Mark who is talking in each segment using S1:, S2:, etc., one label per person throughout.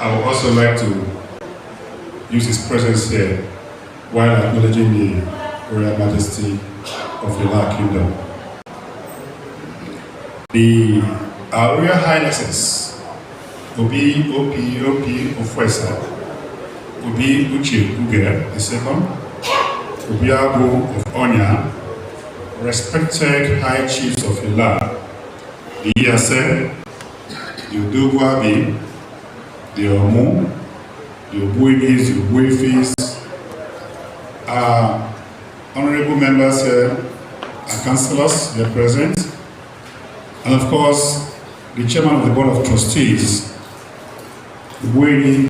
S1: I would also like to use his presence here while acknowledging the Royal Majesty of the Illah Kingdom. Our Royal Highnesses, Obi Ofwesa, Obi Uche Uge II, Obiago of Onya, respected High Chiefs of Illah, the Iyase, the Odogwabi, the Omu, the Obuigis, the Obuifis, honorable members here, our councillors here present, and of course, the chairman of the Board of Trustees, Obuigi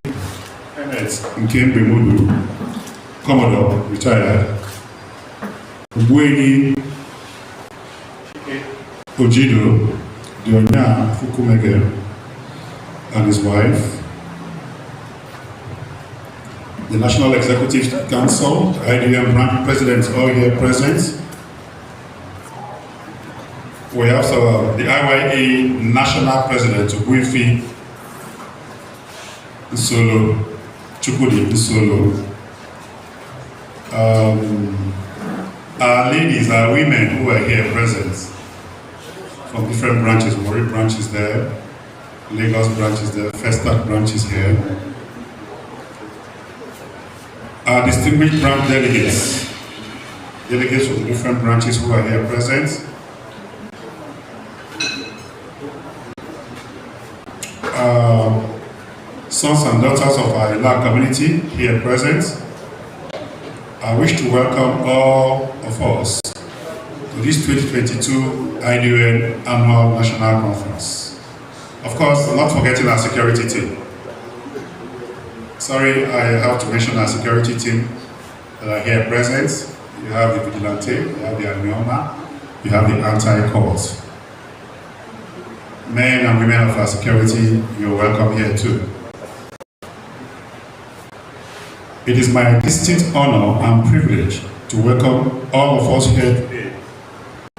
S1: Kenneth Nkembe Mudu, Commodore, retired, Obuigi Ojido, the Onya Fukumege, and his wife, the National Executive Council, the IDM branch presidents all here present. We have the IYA National President, Obuifi Nsolo, Chukudi Nsolo. Our ladies, our women who are here present from different branches, Warri branch is there, Lagos branch is there, Festac branch is here. Our distinguished branch delegates from the different branches who are here present. Sons and daughters of our Illah community here present. I wish to welcome all of us to this 2022 IDUN Annual National Conference. Of course, not forgetting our security team. Sorry, I have to mention our security team that are here present. You have the Vigilante, you have the Amioma, you have the Anti-Court. Men and women of our security, you're welcome here too. It is my distinct honor and privilege to welcome all of us here today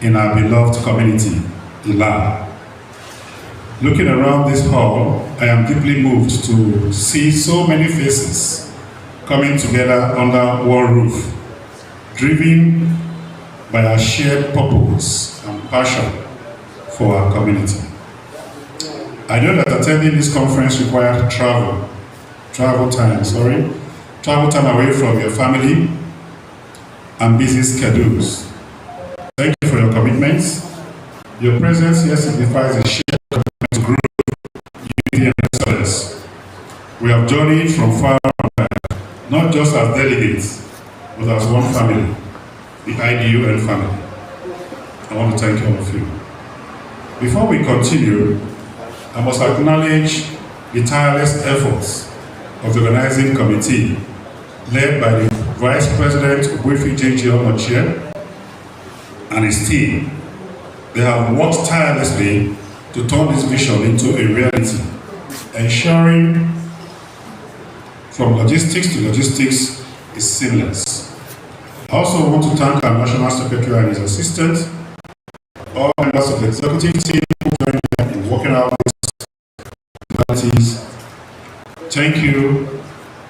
S1: in our beloved community, Illah. Looking around this hall, I am deeply moved to see so many faces coming together under one roof, driven by our shared purpose and passion for our community. I know that attending this conference requires travel time away from your family and busy schedules. Thank you for your commitments. Your presence here signifies a shared commitment to growth, unity, and excellence. We have journeyed from far away, not just as delegates, but as one family, the IDUN family. I want to thank all of you. Before we continue, I must acknowledge the tireless efforts of the organizing committee, led by the Vice President Obuifi J.J. Onochie and his team. They have worked tirelessly to turn this vision into a reality, ensuring from logistics to logistics is seamless. I also want to thank our National Secretary and his assistant, all members of the executive team who joined in working out these activities. Thank you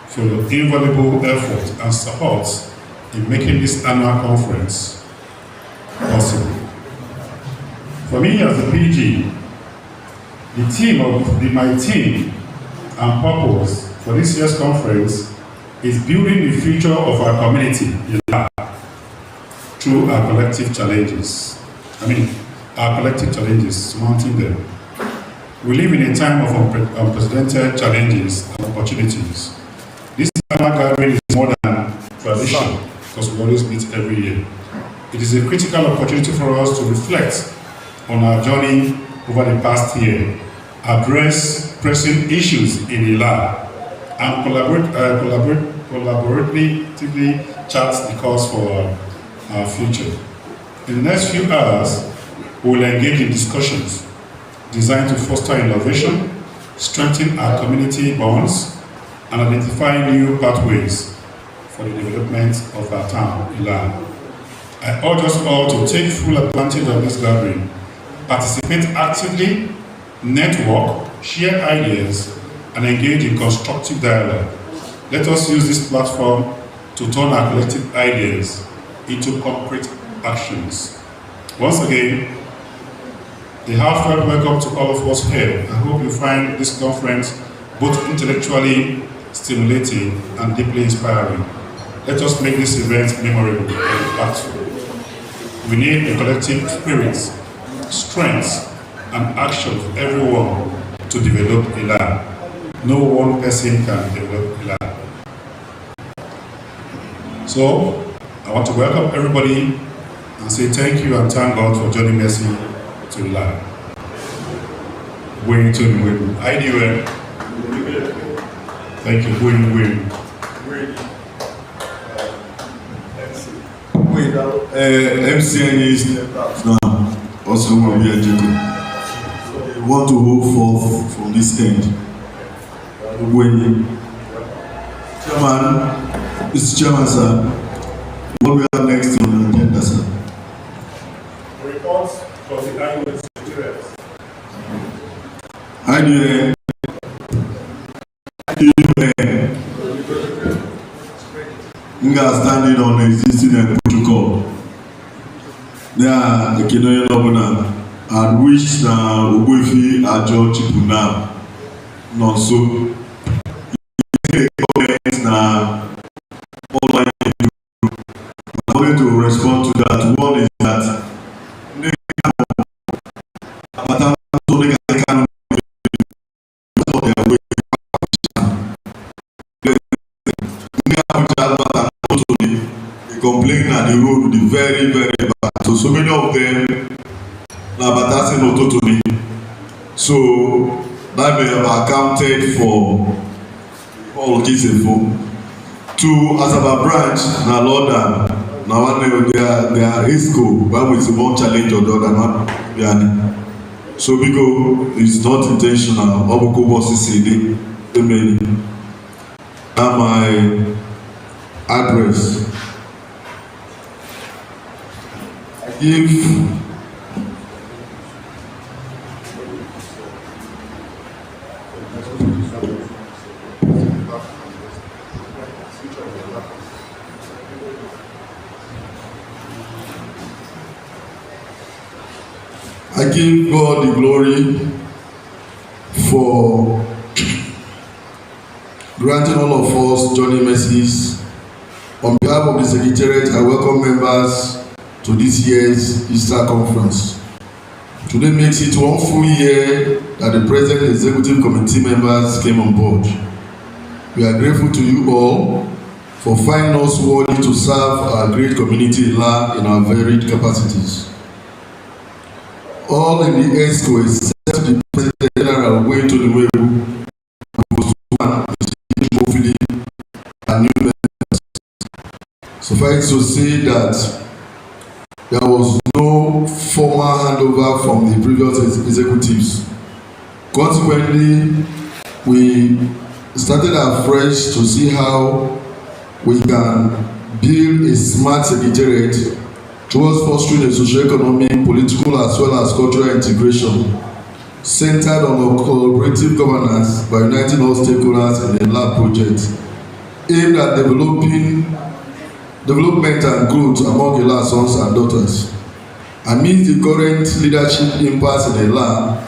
S1: for your invaluable effort and support in making this annual conference possible. For me as the PG, my team and purpose for this year's conference is building the future of our community through our collective challenges. Surmounting them. We live in a time of unprecedented challenges and opportunities. This annual gathering is more than tradition because we always meet every year. It is a critical opportunity for us to reflect on our journey over the past year, address pressing issues in Illah, and collaboratively chart the course for our future. In the next few hours, we will engage in discussions designed to foster innovation, strengthen our community bonds, and identify new pathways for the development of our town, Illah. I urge us all to take full advantage of this gathering, participate actively, network, share ideas, and engage in constructive dialogue. Let us use this platform to turn our collective ideas into concrete actions. Once again, a heartfelt welcome to all of us here. I hope you find this conference both intellectually stimulating and deeply inspiring. Let us make this event memorable and impactful. We need a collective spirit, strength, and action of everyone to develop Illah. No one person can develop Illah. So, I want to welcome everybody and say thank you and thank God for joining us to Illah. Going to the IDUM. Thank you. Going.
S2: MCN is now also will be a Jacob. We want to hold forth from this end. When Chairman, Mr. Chairman, sir, what we have next on the agenda, sir?
S1: Reports from the IDUM secretaries.
S2: IDUM. We are standing on the existing protocol. There are the Kenoyan Obuna, and which now Uguifi are George Puna. No, so now all I'm going to respond to that. One is that complain that the road will be very, very bad. So many of them are Batasi Nototoni. So that may have accounted for all Kisefo. To Asaba branch, na Lorda, na one they are ESCO, where we see one challenge or the other one. So because it's not intentional, Obuko was CD, and my address. If I give God the glory for granting all of us journey mercies. On behalf of the Secretariat, I welcome members to this year's Easter Conference. Today makes it 1 full year that the present executive committee members came on board. We are grateful to you all for finding us worthy to serve our great community in our varied capacities. All in the ESCO except the President General way to the way and new members. Suffice to say that there was no formal handover from the previous executives. Consequently, we started afresh to see how we can build a smart secretariat towards fostering a socio-economic, political as well as cultural integration centered on collaborative governance by uniting all stakeholders in a lab project aimed at development and growth among Illah sons and daughters. Amidst the current leadership impasse in Illah,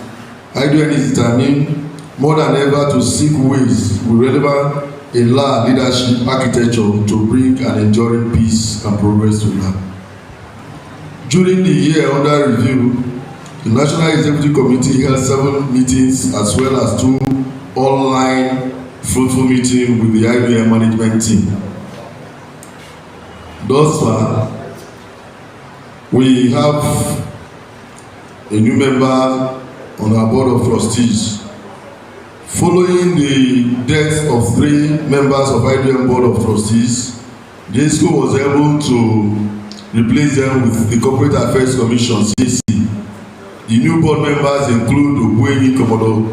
S2: IDUM is determined more than ever to seek ways with relevant Illah leadership architecture to bring an enduring peace and progress to Illah. During the year under review, the National Executive Committee held 7 meetings as well as 2 online fruitful meetings with the IDUM management team. Thus far, we have a new member on our board of trustees. Following the death of 3 members of IDUM board of trustees, the ESCO was able to replace them with the Corporate Affairs Commission, CAC. The new board members include Ubwenyi Komodo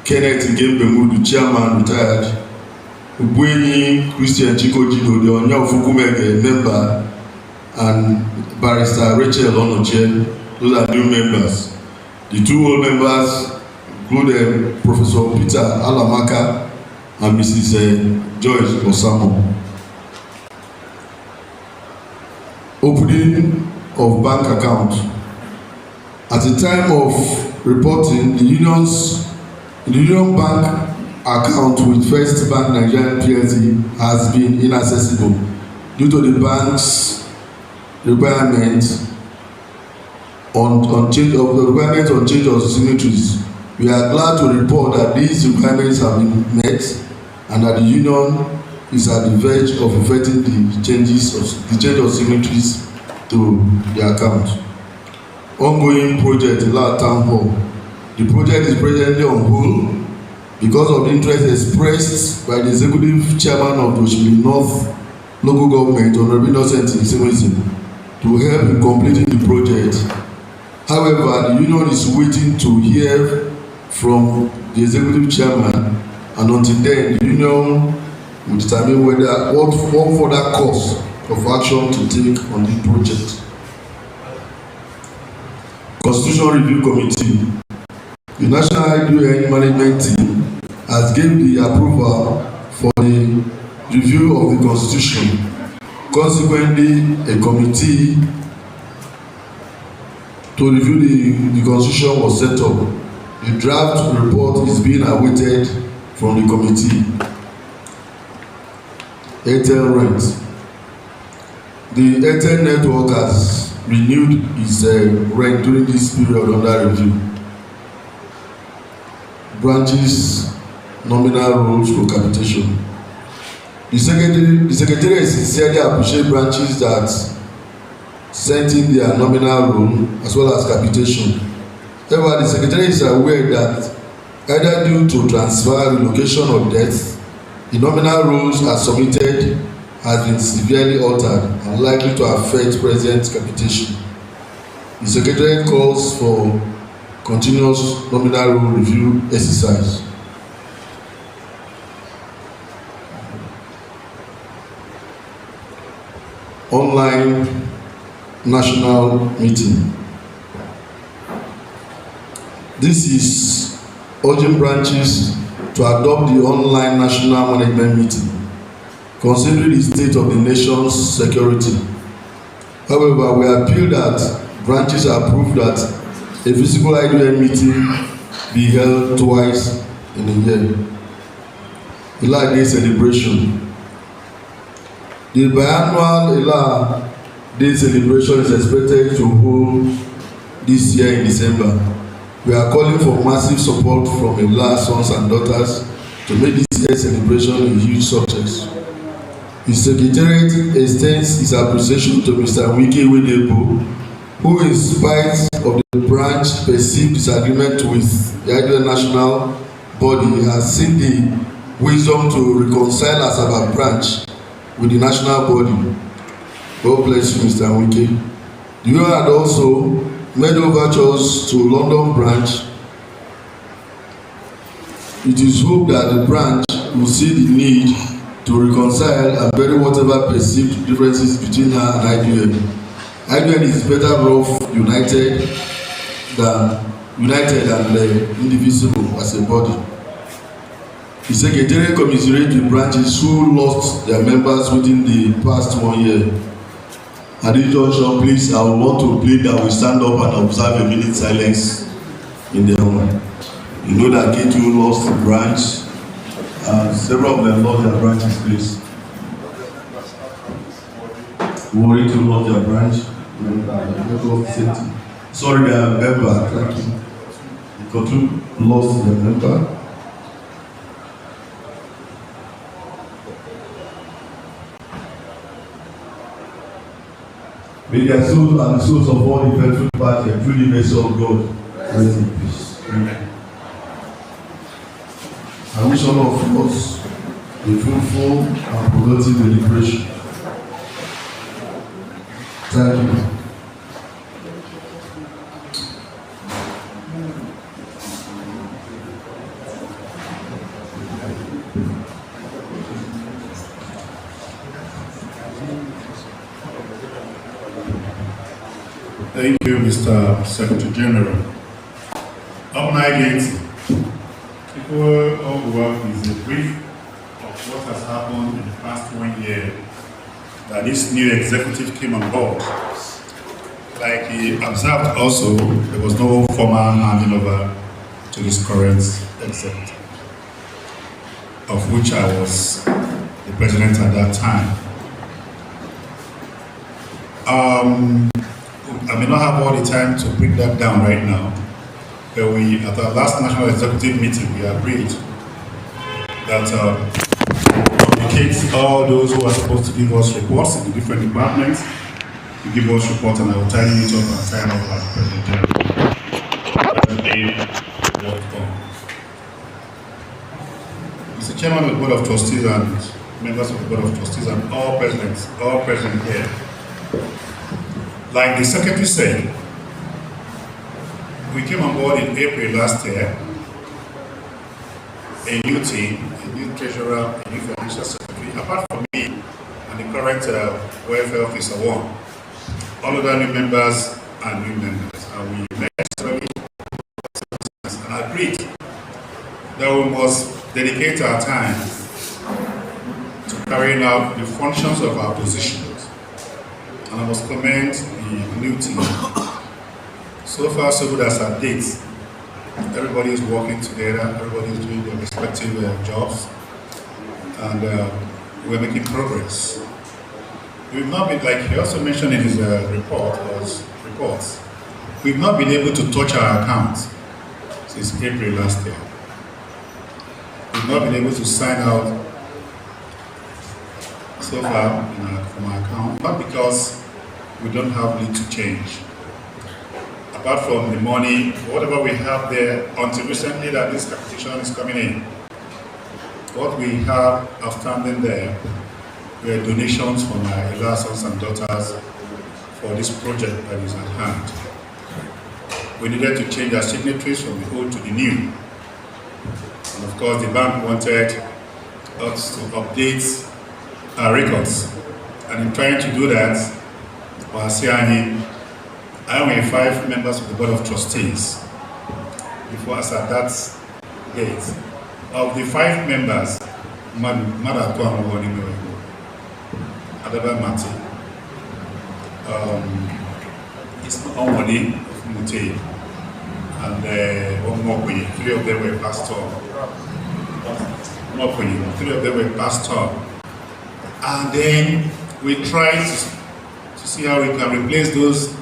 S2: Kenneth Ngembemudu, chairman, retired, Ubwenyi Christian Chikojido, the Onya Fukumege member, and Barrister Rachel Onoche. Those are new members. The 2 old members include Professor Peter Alamaka and Mrs. Joyce Osamo. Opening of bank account. At the time of reporting, the Union Bank account with First Bank Nigeria PLC has been inaccessible due to the bank's requirement on change of signatories. We are glad to report that these requirements have been met and that the Union is at the verge of effecting the change of signatories to the account. Ongoing project Illah Town Hall. The project is presently on hold because of the interest expressed by the executive chairman of the Oshimili North local government, Honorable Innocent Isemezim, to help in completing the project. However, the Union is waiting to hear from the executive chairman, and until then, the Union will determine what further course of action to take on the project. Constitution Review Committee. The National IDON Management Team has given the approval for the review of the Constitution. Consequently, a committee to review the Constitution was set up. The draft report is being awaited from the committee. Airtel rent. The Airtel network has renewed its rent during this period under review. Branches nominal rules for capitation. The secretary sincerely appreciate branches that sent in their nominal rule as well as capitation. However, the secretary is aware that either due to transfer, relocation, or death, the nominal rules as submitted has been severely altered and likely to affect present capitation. The secretary calls for continuous nominal rule review exercise. Online national meeting. This is urging branches to adopt the online national management meeting, considering the state of the nation's security. However, we appeal that branches approve that a physical IDON meeting be held twice in a year. Illah Day celebration. The biannual Illah Day celebration is expected to hold this year in December. We are calling for massive support from Illah sons and daughters to make this year's celebration a huge success. The Secretariat extends its appreciation to Mr. Wike Wedebo, who, in spite of the branch perceived disagreement with the IDON national body, has seen the wisdom to reconcile as our branch with the national body. God bless you, Mr. Wike. The Union had also made overtures to London branch. It is hoped that the branch will see the need to reconcile and bury whatever perceived differences between her and IDON. IDON is better off united and indivisible as a body. The Secretariat commiserates with branches who lost their members within the past 1 year. At this junction, please, I would want to plead that we stand up and observe a minute silence in their honor. You know that K2 lost a branch, several of them lost their branches, please. Worry to lost their branch. Sorry, their member, thank you. K2 lost their member. May their souls and the souls of all the faithful party and through the mercy of God rest in peace. Amen. I wish all of us a fruitful and productive deliberation. Thank you.
S1: Thank you, Mr. Secretary General. Up 98. before all the work is a brief of what has happened in the past 1 year that this new executive came on board. Like he observed also, there was no formal handing over to this current executive, of which I was the president at that time. I may not have all the time to break that down right now, but at our last national executive meeting, we agreed that communicate all those who are supposed to give us reports in the different departments, to give us reports, and I will tidy it up and sign off as President General. That's the day worked on. Mr. Chairman of the Board of Trustees and members of the Board of Trustees and all present here, like the Secretary said, we came on board in April last year, a new team, a new treasurer, a new financial secretary, apart from me and the current welfare officer one. All other new members and new members. And we met and agreed that we must dedicate our time to carrying out the functions of our positions. And I must commend the new team. So far, so good as at date. Everybody is working together, everybody is doing their respective jobs, and we're making progress. We've not been, like he also mentioned in his reports, we've not been able to touch our accounts since April last year. We've not been able to sign out so far from our account, not because we don't have need to change. Apart from the money, whatever we have there, until recently that this competition is coming in, what we have outstanding there were donations from our Illah sons and daughters for this project that is at hand. We needed to change our signatories from the old to the new. And of course, the bank wanted us to update our records. And in trying to do that, I am 5 members of the Board of Trustees. Before us at that date, of the 5 members, Mother Adaba Mati, Ismail Mute, and 3 of them were pastor. 3 of them were pastor. And then we tried to see how we can replace those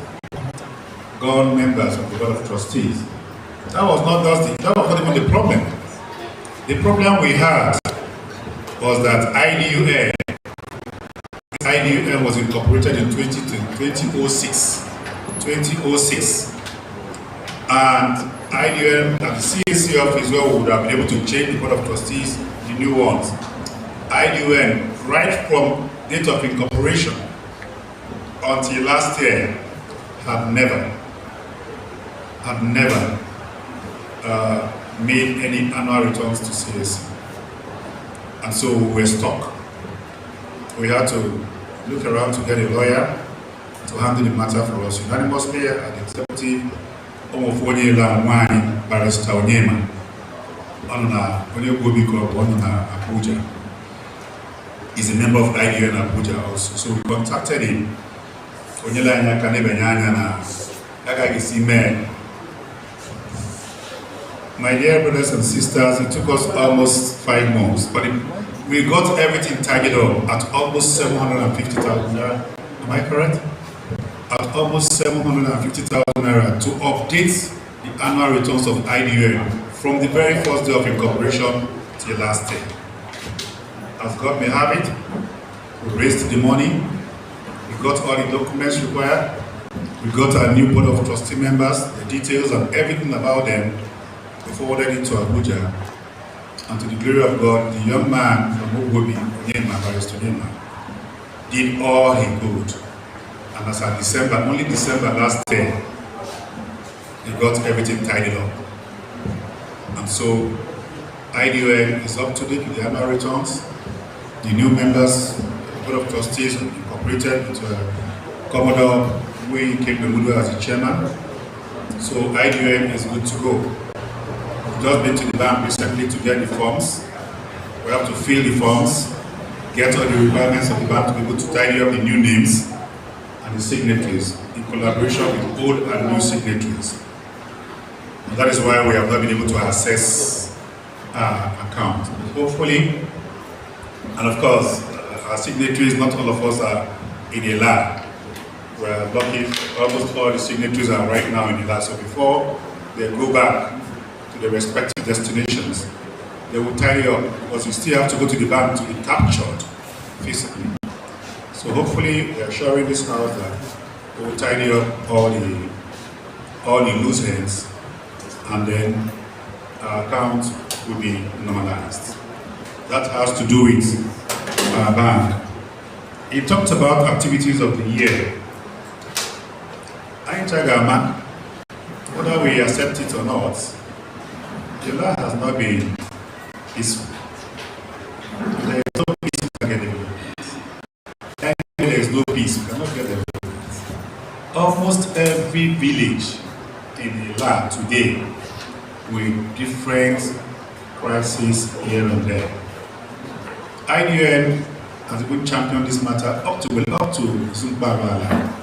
S1: gone members of the Board of Trustees. That was not even the problem. The problem we had was that IDUN was incorporated in 2006. And IDUN and the CAC office where we would have been able to change the Board of Trustees, the new ones. IDUN, right from date of incorporation until last year, have never made any annual returns to CAC. And so we were stuck. We had to look around to get a lawyer to handle the matter for us unanimously, and the executive Barrister Onyema Abuja is a member of IDU in Abuja also. So we contacted him. My dear brothers and sisters, it took us almost 5 months, but we got everything tidied up at almost 750,000 naira. Am I correct? At almost 750,000 naira to update the annual returns of IDUN from the very first day of incorporation till last year. As God may have it, we raised the money, we got all the documents required, we got our new Board of Trustee members, the details and everything about them. We forwarded it to Abuja, and to the glory of God, the young man from Ogobi, Barrister Onyema, did all he could. And as at December, only December last year, he got everything tidied up. And so, IDUN is up to date with the annual returns. The new members, the Board of Trustees, incorporated into Commodore Wei Kekbemudu as the chairman. So, IDUN is good to go. We've just been to the bank recently to get the forms. We have to fill the forms, get all the requirements of the bank to be able to tidy up the new names and the signatories in collaboration with old and new signatories. And that is why we have not been able to access our account. But hopefully, and of course, our signatories, not all of us are in Illah. We're lucky, almost all the signatories are right now in Illah. So before they go back to their respective destinations, they will tidy up, because we still have to go to the bank to be captured physically. So hopefully we are assuring this house that we will tidy up all the loose ends, and then our account will be normalized. That has to do with our bank. He talked about activities of the year. I tell our man, whether we accept it or not, Illah has not been peaceful. There is no peace we can get development. There is no peace we cannot get development. Almost every village in Illah today with different crises here and there. IDN has been championed this matter up to Zumbarala.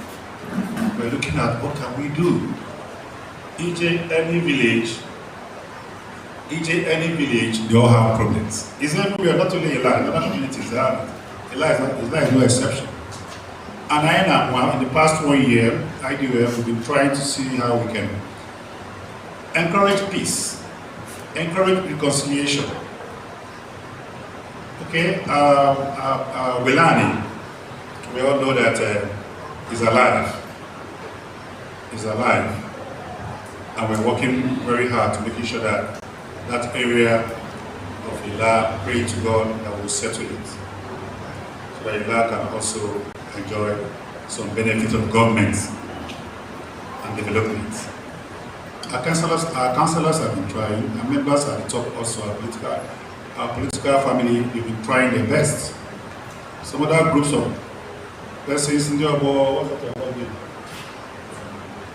S1: We're looking at what can we do. Any village, they all have problems. It's everywhere, not only Illah, in other communities they have it. Illah is no exception. And in the past 1 year, IDF, we've been trying to see how we can encourage peace, encourage reconciliation. Okay, Welani, we all know that is alive. Is alive. And we're working very hard to making sure that that area of Illah, pray to God that will settle it. So that Illah can also enjoy some benefit of government and development. Our councillors have been trying, our members at the top also, our political family, they've been trying their best. Some other groups of persons in the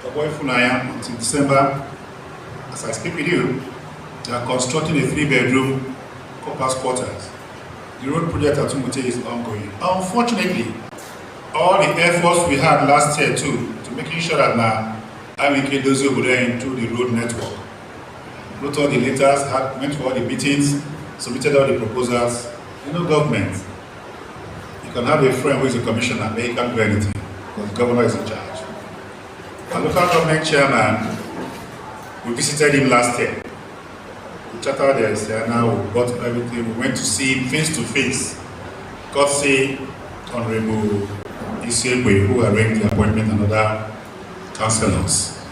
S1: Funaya until December, as I speak with you, they are constructing a 3-bedroom corpus quarters. The road project at Tumute is ongoing. Unfortunately, all the efforts we had last year too, to making sure that now I make those over there into the road network. Wrote all the letters, went to all the meetings, submitted all the proposals. You know, government, you can have a friend who is a commissioner, but he can't do anything because the governor is in charge. Our local government chairman, we visited him last year. We chatted there, now we got everything. We went to see him face to face. Courtesy Honorable Isegwe, who arranged the appointment, and other councillors.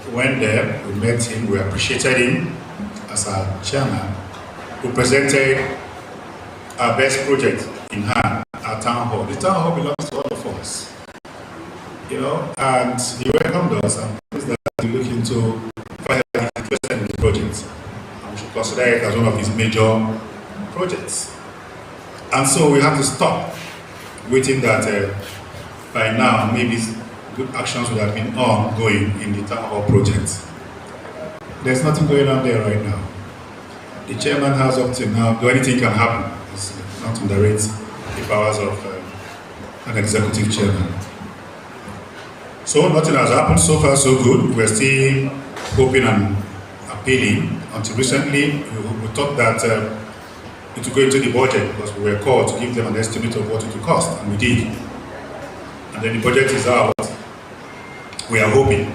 S1: We went there, we met him, we appreciated him as our chairman. We presented our best project in hand, our town hall. The town hall belongs to all of us. You know, and he welcomed us and promised that he look into further interest in the project. And we should consider it as one of his major projects. And so we have to stop waiting that by now maybe good actions would have been ongoing in the town hall project. There's nothing going on there right now. The chairman has up to now, though anything can happen, it's not underrate the powers of an executive chairman. So nothing has happened so far, so good. We're still hoping and appealing. Until recently, we thought that it would go into the budget because we were called to give them an estimate of what it would cost, and we did. And then the budget is out. We are hoping,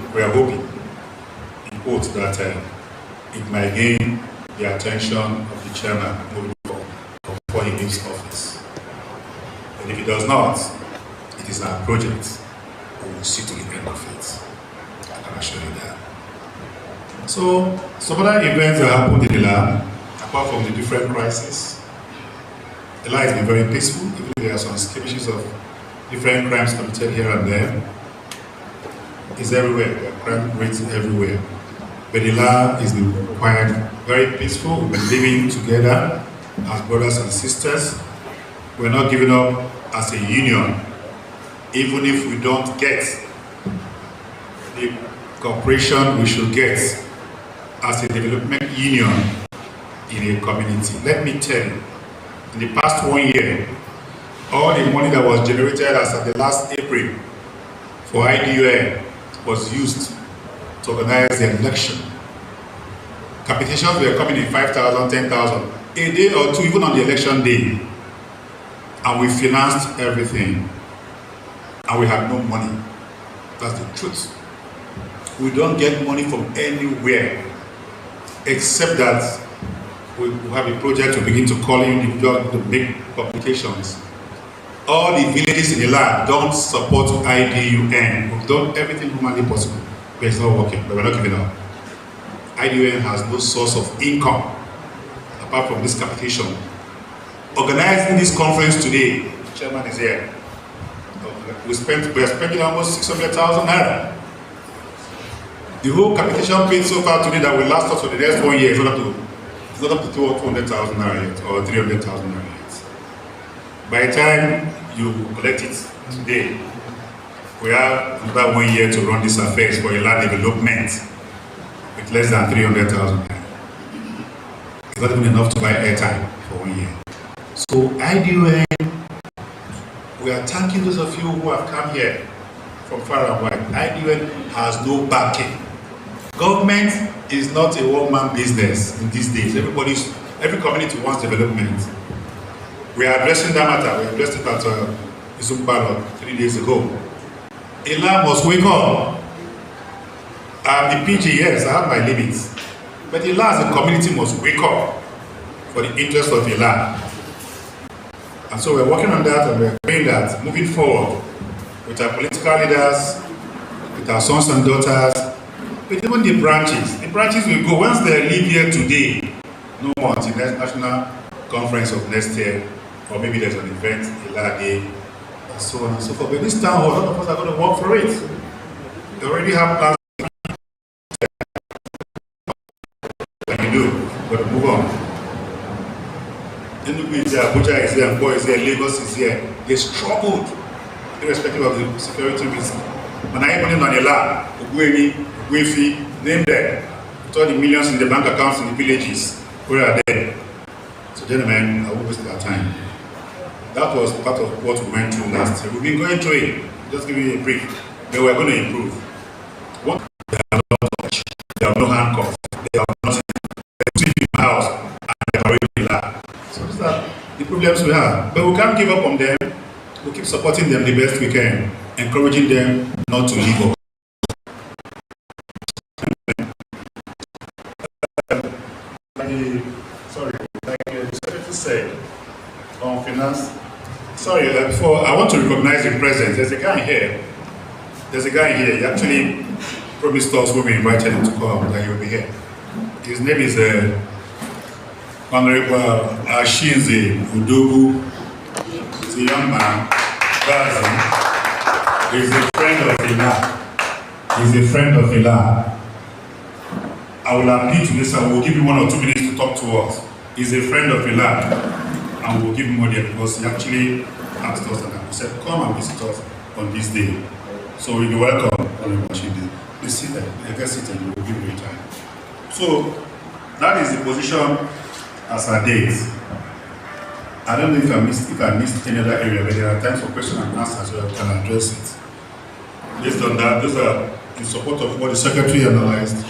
S1: in quotes, that it might gain the attention of the chairman before he leaves office. And if it does not, it is our project. We will see to the end of it. I can assure you that. So, some other events that happened in Illah, apart from the different crises, Illah has been very peaceful, even though there are some skirmishes of different crimes committed here and there. It's everywhere, there are crime rates everywhere. But Illah has been quite very peaceful. We've been living together as brothers and sisters. We're not giving up as a union, even if we don't get the cooperation we should get as a development union in a community. Let me tell you, in the past 1 year, all the money that was generated as of the last April for IDUN was used to organize the election. Capitations were coming in 5,000, 10,000, a day or two, even on the election day. And we financed everything. And we had no money. That's the truth. We don't get money from anywhere, except that we have a project to begin to call individuals to make publications. All the villages in the land don't support IDUN. We've done everything humanly possible, but it's not working, but we're not giving up. IDUN has no source of income apart from this capitation. Organizing this conference today, the chairman is here. We are spending almost 600,000 naira. The whole capitation paid so far today that will last us for the next 1 year is not up to 200,000 naira yet, or 300,000 naira yet. By the time you collect it today, we have about 1 year to run this affairs for a land development with less than 300,000 naira. It's not even enough to buy airtime for 1 year. So IDUN, we are thanking those of you who have come here from far and wide. IDUN has no backing. Government is not a one-man business in these days. Every community wants development. We are addressing that matter. We addressed it at Isumbalo 3 days ago. Illah must wake up. I'm the PG, yes, I have my limits. But Illah as a community must wake up for the interest of Illah. And so we're working on that, and we're doing that, moving forward with our political leaders, with our sons and daughters, with even the branches. The branches will go, once they leave here today, no more until the national conference of next year, or maybe there's an event, Illah Day, and so on and so forth. But this town hall, a lot of us are going to work for it. They already have plans. Like you do, but move on. Enugu is here, Abuja is here, Mbo is here, Lagos is here. They struggled, irrespective of the security risk. When I put it on Illah, Ogweri, Ogwefi, name them. With all the millions in the bank accounts in the villages, where are they? So gentlemen, I won't waste our time. That was part of what we went through last year. We've been going through it. Just give you a brief. But we're going to improve. One, they have no touch. They have no handcuffs. They have nothing. They sleep in my house and they've already Illah. So these are the problems we have. But we can't give up on them. We'll keep supporting them the best we can, encouraging them not to leave us. Like the secretary said, on finance. Before I want to recognize the presence. There's a guy here. He actually promised us when we invited him to come that he will be here. His name is Honorable Ashinze Udogu. He's a young man. He's a friend of Illah. I will appeal to this and we'll give him 1 or 2 minutes to talk to us. He's a friend of Illah. And we'll give him more there because he actually asked us and we said, come and visit us on this day. So you'll be welcome. Please sit there. Get seated and we'll give you time. So that is the position as a date. I don't know if I missed any other area, but there are times for question and answers so I can address it. Based on that, those are in support of what the secretary analyzed.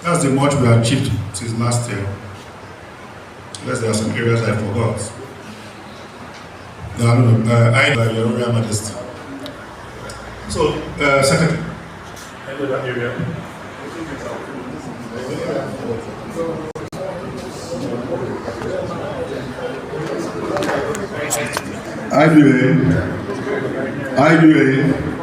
S1: That's the much we achieved since last year. Unless there are some areas I forgot. No, I know Your Royal Majesty. So, secretary. Any other area?
S2: IDUN